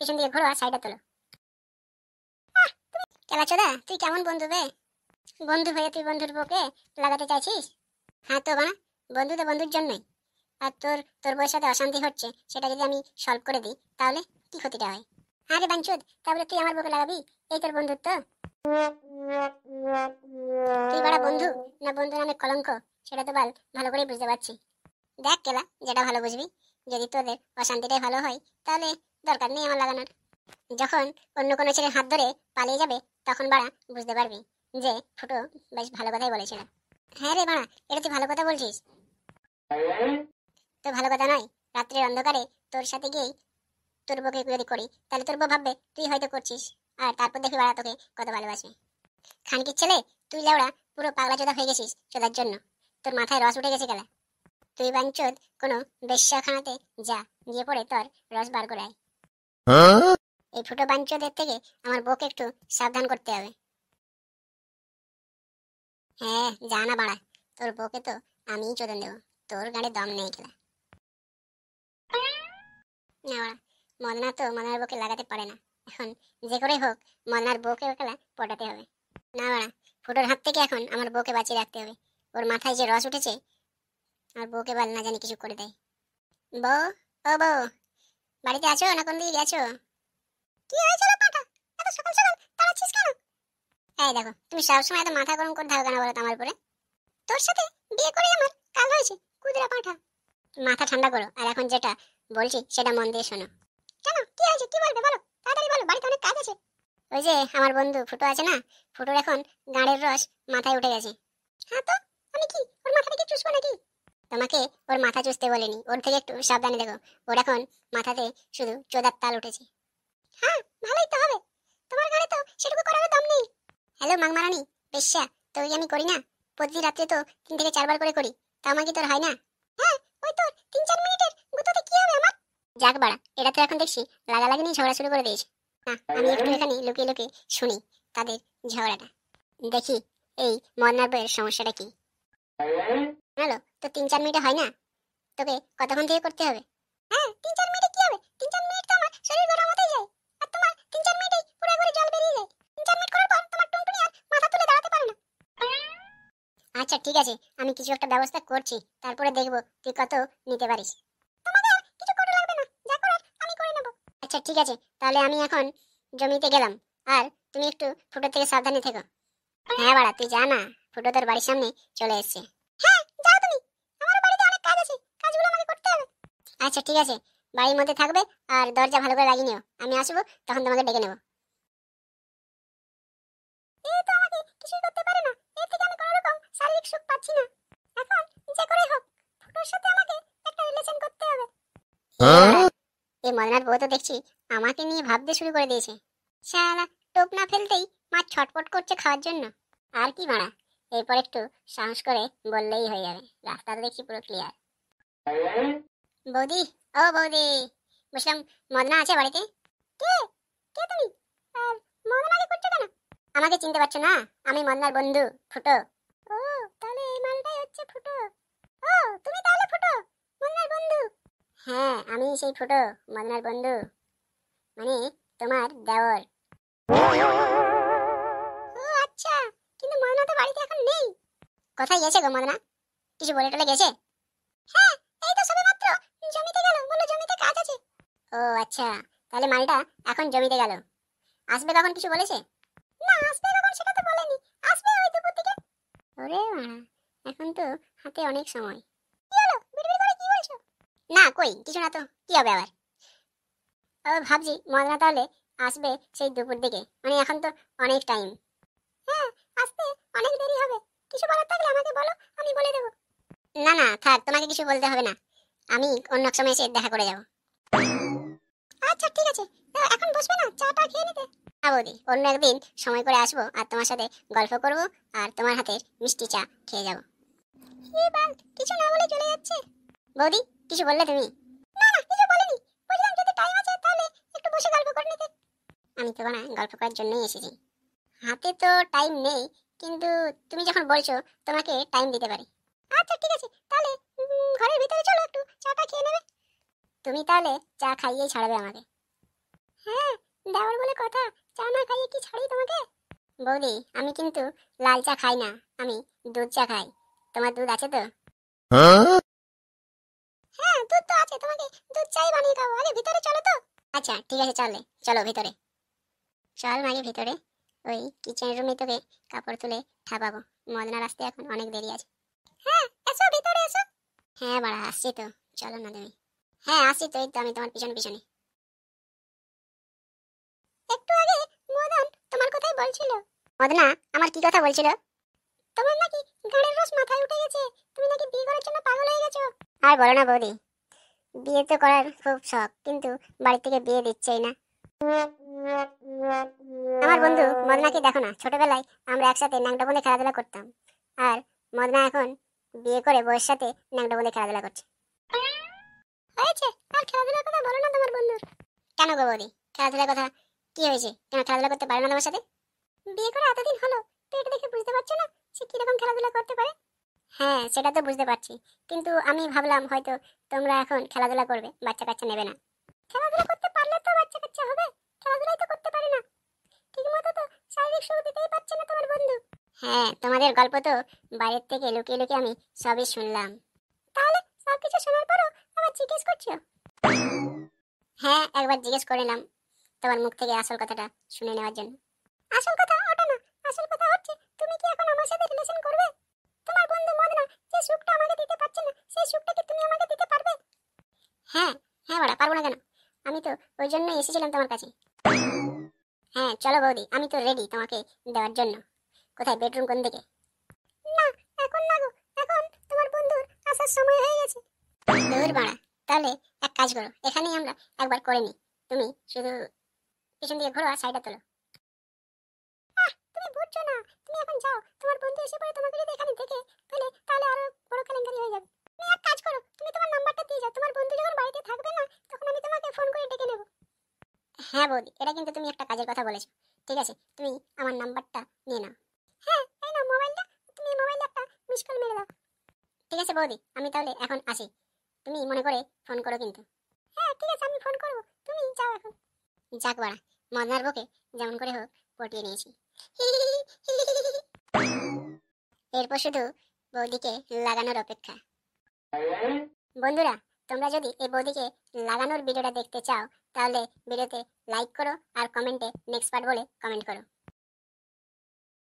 পিছন দিকে ঘোরো আর সাইডে তোলো। কেলাচোদা, তুই কেমন বন্ধু বে? বন্ধু হয়ে তুই বন্ধুর বউকে লাগাতে চাইছিস? হ্যাঁ তো বানা, বন্ধু তো বন্ধুর জন্যই। আর তোর তোর বউয়ের সাথে অশান্তি হচ্ছে, সেটা যদি আমি সলভ করে দিই তাহলে কি ক্ষতিটা হয়? আরে বাঞ্চুদ, তাহলে তুই আমার বউকে লাগাবি? এই তোর বন্ধুত্ব? তুই বড় বন্ধু না বন্ধু নামে কলঙ্ক, সেটা তো ভালো করেই বুঝতে পারছি। দেখ কেলা, যেটা ভালো বুঝবি। যদি তোদের অশান্তিটাই ভালো হয় তাহলে দরকার নেই আমার লাগানোর। যখন অন্য কোনো ছেলের হাত ধরে পালিয়ে যাবে তখন বাড়া বুঝতে পারবি যে ফুটো বেশ ভালো কথাই বলেছিল। হ্যাঁ রে বাড়া, এটা তুই ভালো কথা বলছিস। তো ভালো কথা নয়? রাত্রের অন্ধকারে তোর সাথে গিয়েই তোর বউকে যদি করি তাহলে তোর বউ ভাববে তুই হয়তো করছিস, আর তারপর দেখবি বাড়া তোকে কত ভালোবাসবে। খানকির ছেলে, তুই লেওড়া পুরো পাগলা চোদা হয়ে গেছিস চোদার জন্য। তোর মাথায় রস উঠে গেছে গেলা। তুই বাঞ্চোদ কোনো বেশ্যাখানাতে যা, গিয়ে পড়ে তোর রস বার করে আয়। এই ফুটো বাঞ্চোদের থেকে আমার বউকে একটু সাবধান করতে হবে। হ্যাঁ যা না বাড়া, তোর বউকে তো আমিই চোদন দেবো, তোর গাড়ি দম নেই খেলা। না বাড়া, মদনা তো মদনার বউকে লাগাতে পারে না। এখন যে করে হোক মদনার বউকে খেলা পটাতে হবে। না বাড়া, ফুটোর হাত থেকে এখন আমার বউকে বাঁচিয়ে রাখতে হবে। ওর মাথায় যে রস উঠেছে, আমার বউকে বাল না জানি কিছু করে দেয়। বউ, ও বউ, বাড়িতে আছো না কোন দিকে গেছো? কি হয়েছিল পাটা, এত সকাল সকাল তাড়াচ্ছিস কেন? এই দেখো, তুমি সবসময় এত মাথা গরম করে থাকো কেন বলো তো আমার উপরে? তোর সাথে বিয়ে করে আমার কাল হয়েছে, কুদরা পাঠা। মাথা ঠান্ডা করো, আর এখন যেটা বলছি সেটা মন দিয়ে শোনো। কেন, কি হয়েছে, কি বলবে বলো, তাড়াতাড়ি বলো, বাড়িতে অনেক কাজ আছে। ওই যে আমার বন্ধু ফুটো আছে না, ফুটোর এখন গাঁড়ের রস মাথায় উঠে গেছে। হ্যাঁ তো আমি কি ওর মাথাটা কি চুষবো নাকি? তোমাকে ওর মাথা চুষতে বলিনি, ওর থেকে একটু সাবধানে দেখো। ওর এখন মাথাতে শুধু চোদার তাল উঠেছে। হ্যাঁ, ভালোই তো হবে, তোমার ঘরে তো সেটুকু করার দম নেই। হ্যালো মাংমারানি, বেশ্যা, তো ওই আমি করি না, প্রতিদিন রাত্রে তো 3 থেকে 4 বার করে করি, তা আমার কি তোর হয় না? হ্যাঁ, ওই তোর 3-4 মিনিটের গুতোতে কি হবে আমার? যাক বাড়া, এটা তো এখন দেখছি লাগালাগি নিয়ে ঝগড়া শুরু করে দিয়েছে। না, আমি একটু এখানে লুকিয়ে লুকিয়ে শুনি তাদের ঝগড়াটা, দেখি এই মদনার বইয়ের সমস্যাটা কি। হ্যালো, তো 3-4 মিনিটে হয় না? তোকে কতক্ষণ থেকে করতে হবে? হ্যাঁ, 3-4 মিনিটে কি হবে? 3-4 মিনিট তো আমার শরীর গরম হতেই যায়, আর তোমার 3-4 মিনিটেই পুরো ঘরে জল বেরিয়ে যায়। 3-4 মিনিট করার পর তোমার টুনটুনি আর মাথা তুলে দাঁড়াতে পারে না। আচ্ছা ঠিক আছে, আমি কিছু একটা ব্যবস্থা করছি, তারপরে দেখবো তুই কত নিতে পারিস। তোমাকে আর কিছু করা লাগবে না, যা করার আমি করে নেব। আচ্ছা ঠিক আছে, তাহলে আমি এখন জমিতে গেলাম, আর তুমি একটু ফুটো থেকে সাবধানে থেকো। হ্যাঁ বাড়া, তুই যা না, ফুটো তোর বাড়ির সামনে চলে এসেছে। হ্যাঁ যাও তুমি, আমার বাড়িতে অনেক কাজ আছে, কাজগুলো আমাকে করতে হবে। আচ্ছা ঠিক আছে, বাড়ির মধ্যে থাকবে আর দরজা ভালো করে লাগিয়ে নিও, আমি আসবো তখন তোমাকে ডেকে নেবো। এই তো আমাকে কিছুই করতে পারে না, এর থেকে আমি কোনো রকম শারীরিক সুখ পাচ্ছি না। এখন যে করে হোক ফুটোর সাথে আমাকে একটা রিলেশন করতে হবে। এই মদনার বউ তো দেখছি আমাকে নিয়ে ভাবতে শুরু করে দিয়েছে। শালা, টোপ না ফেলতেই মা ছটপট করছে খাওয়ার জন্য। আর কি মারা, এরপর একটু সাহস করে বললেই হয়ে যাবে, রাস্তাটা দেখছি পুরো ক্লিয়ার। বৌদি, ও বৌদি, বুঝলাম মদনা আছে বাড়িতে? কে, কে তুমি? আর মদনাকে করছো কেন? আমাকে চিনতে পারছো না? আমি মদনার বন্ধু ফুটো। ও, তাহলে এই মালটাই হচ্ছে ফুটো। ও, তুমি তাহলে ফুটো, মদনার বন্ধু? হ্যাঁ, আমি সেই ফুটো, মদনার বন্ধু, মানে তোমার দেওর। ও আচ্ছা, কিন্তু মদনা তো বাড়িতে এখন নেই। কোথায় গেছে গো মদনা? কিছু বলে টলে গেছে? হ্যাঁ, এই তো সবেমাত্র জমিতে গেল, বললো জমিতে কাজ আছে। ও আচ্ছা, তাহলে মালটা এখন জমিতে গেল, আসবে কখন কিছু বলেছে? না, আসবে কখন সেটা তো বলেনি, আসবে ওই দুপুর দিকে। ওরে মারা, এখন তো হাতে অনেক সময়। কি হলো, বিড়বিড় করে কি বলছো? না কই কিছু না তো, কি হবে আবার? ও ভাবছি মদনা তাহলে আসবে সেই দুপুর দিকে, মানে এখন তো অনেক টাইম। হ্যাঁ, আসতে অনেক দেরি হবে, কিছু বলার থাকলে আমাকে বলো, আমি বলে দেবো। না না থাক, তোমাকে কিছু বলতে হবে না, আমি অন্য এক সময় এসে দেখা করে যাব। আচ্ছা ঠিক আছে, এখন বসবে না চাটা খেয়ে নিতে? না বৌদি, অন্য একদিন সময় করে আসবো আর তোমার সাথে গল্প করব, আর তোমার হাতের মিষ্টি চা খেয়ে যাব। এই বাল, কিছু না বলে চলে যাচ্ছে। বৌদি, কিছু বললে তুমি? না না, কিছু বলিনি, বললাম যদি টাইম আছে তাহলে একটু বসে গল্প করে নিতে। আমি তো না গল্প করার জন্যই এসেছি, হাতে তো টাইম নেই, কিন্তু তুমি যখন বলছো তোমাকে টাইম দিতে পারি। আচ্ছা ঠিক আছে, তাহলে ঘরের ভিতরে চলো, একটু চাটা খেয়ে নেবে। তুমি তাহলে চা খাইয়েই ছাড়বে আমাকে। হ্যাঁ, দেওয়ার বলে কথা, চা না খাইয়ে কি ছাড়ি তোমাকে? বৌদি, আমি কিন্তু লাল চা খাই না, আমি দুধ চা খাই। তোমার দুধ আছে তো? হ্যাঁ, দুধ তো আছে, তোমাকে দুধ চাই বানিয়ে খাবো। আগে ভিতরে চলো তো। আচ্ছা ঠিক আছে, চলে চলো ভিতরে। চল মাগে ভিতরে, ওই কিচেন রুমে তোকে কাপড় তুলে ঠাপাবো। মদনার আসতে এখন অনেক দেরি আছে। হ্যাঁ, এসো ভিতরে এসো। হ্যাঁ বাড়া, আসছি তো, চলো না তুমি। হ্যাঁ আসছি তো, এই তো আমি তোমার পিছনে পিছনে। একটু আগে মদন তোমার কথাই বলছিল। মদনা আমার কি কথা বলছিল? তোমার নাকি গাড়ির রস মাথায় উঠে গেছে, তুমি নাকি বিয়ে করার জন্য পাগল হয়ে গেছো। আর বলো না বৌদি, বিয়ে তো করার খুব শখ, কিন্তু বাড়ি থেকে বিয়ে দিচ্ছেই না। আমার বন্ধু মদনাকে দেখো না, ছোটবেলায় আমরা একসাথে ন্যাংটা বলে খেলাধুলা করতাম, আর মদনা এখন বিয়ে করে বউয়ের সাথে ন্যাংটা বলে খেলাধুলা করছে। হয়েছে, আর খেলাধুলার কথা বলো না তোমার বন্ধুর। কেন গো বৌদি, খেলাধুলার কথা কি হয়েছে? কেন খেলাধুলা করতে পারে না তোমার সাথে? বিয়ে করে এতদিন হলো, তো এটা দেখে বুঝতে পারছো না সে কিরকম খেলাধুলা করতে পারে? হ্যাঁ সেটা তো বুঝতে পারছি, কিন্তু আমি ভাবলাম হয়তো তোমরা এখন খেলাধুলা করবে, বাচ্চা কাচ্চা নেবে না। খেলাধুলা করতে পারলে তো বাচ্চা কাচ্চা হবে, খেলাধুলাই তো করতে পারে না, ঠিকমতো তো শারীরিক সুখ দিতেই পারছে না তোমার বন্ধু। হ্যাঁ, তোমাদের গল্প তো বাইরের থেকে লুকিয়ে লুকিয়ে আমি সবই শুনলাম। তাহলে সবকিছু শোনার পরও আবার জিজ্ঞেস করছো? হ্যাঁ, একবার জিজ্ঞেস করলাম তোমার মুখ থেকে আসল কথাটা শুনে নেওয়ার জন্য। আসল কথা ওটা না, আসল কথা হচ্ছে তুমি কি এখন আমার সাথে রিলেশন করবে? তোমার বন্ধু মদনা যে সুখটা আমাকে দিতে পারছে না, সেই সুখটা কি তুমি আমাকে দিতে পারবে? হ্যাঁ, হ্যাঁ বড়া, পারবো না কেন? আমি তো ওই জন্যই এসেছিলাম তোমার কাছে। হ্যাঁ চলো বৌদি, আমি তো রেডি তোমাকে দেওয়ার জন্য। কোথায়, বেডরুম কোন দিকে? না, এখন না গো, এখন তোমার বন্ধুর আসার সময় হয়ে গেছে। দূর বাড়া, তাহলে এক কাজ করো, এখানেই আমরা একবার করে নিই। তুমি শুধু পিছন দিকে ঘোরো আর সাইডটা তোলো। তুমি বুঝছো না, তুমি এখন যাও, তোমার বন্ধু এসে পড়ে তোমাকে যদি এখানে দেখে ফেলে তাহলে আরো বড় কেলেঙ্কারি হয়ে যাবে। তুমি এক কাজ করো, তুমি তোমার নাম্বারটা দিয়ে যাও, তোমার বন্ধু যখন বাড়িতে থাকবে না তখন আমি তোমাকে ফোন করে ডেকে নেব। হ্যাঁ বৌদি, এটা কিন্তু তুমি একটা কাজের কথা বলেছো। ঠিক আছে, তুমি আমার নাম্বারটা নিয়ে নাও। হ্যাঁ এই নাও মোবাইলটা, তুমি মোবাইলে একটা মিস কল মেরে দাও। ঠিক আছে বৌদি, আমি তাহলে এখন আসি, তুমি মনে করে ফোন করো কিন্তু। হ্যাঁ ঠিক আছে, আমি ফোন করব, তুমি যাও এখন। যাক বাড়া, মদনার বকে যেমন করে হোক পটিয়ে নিয়েছি। এরপর শুধু বৌদিকে লাগানোর অপেক্ষা। বন্ধুরা, তোমরা যদি এই বৌদিকে লাগানোর ভিডিওটা দেখতে চাও, তাহলে ভিডিওতে লাইক করো আর কমেন্টে নেক্সট পার্ট বলে কমেন্ট করো।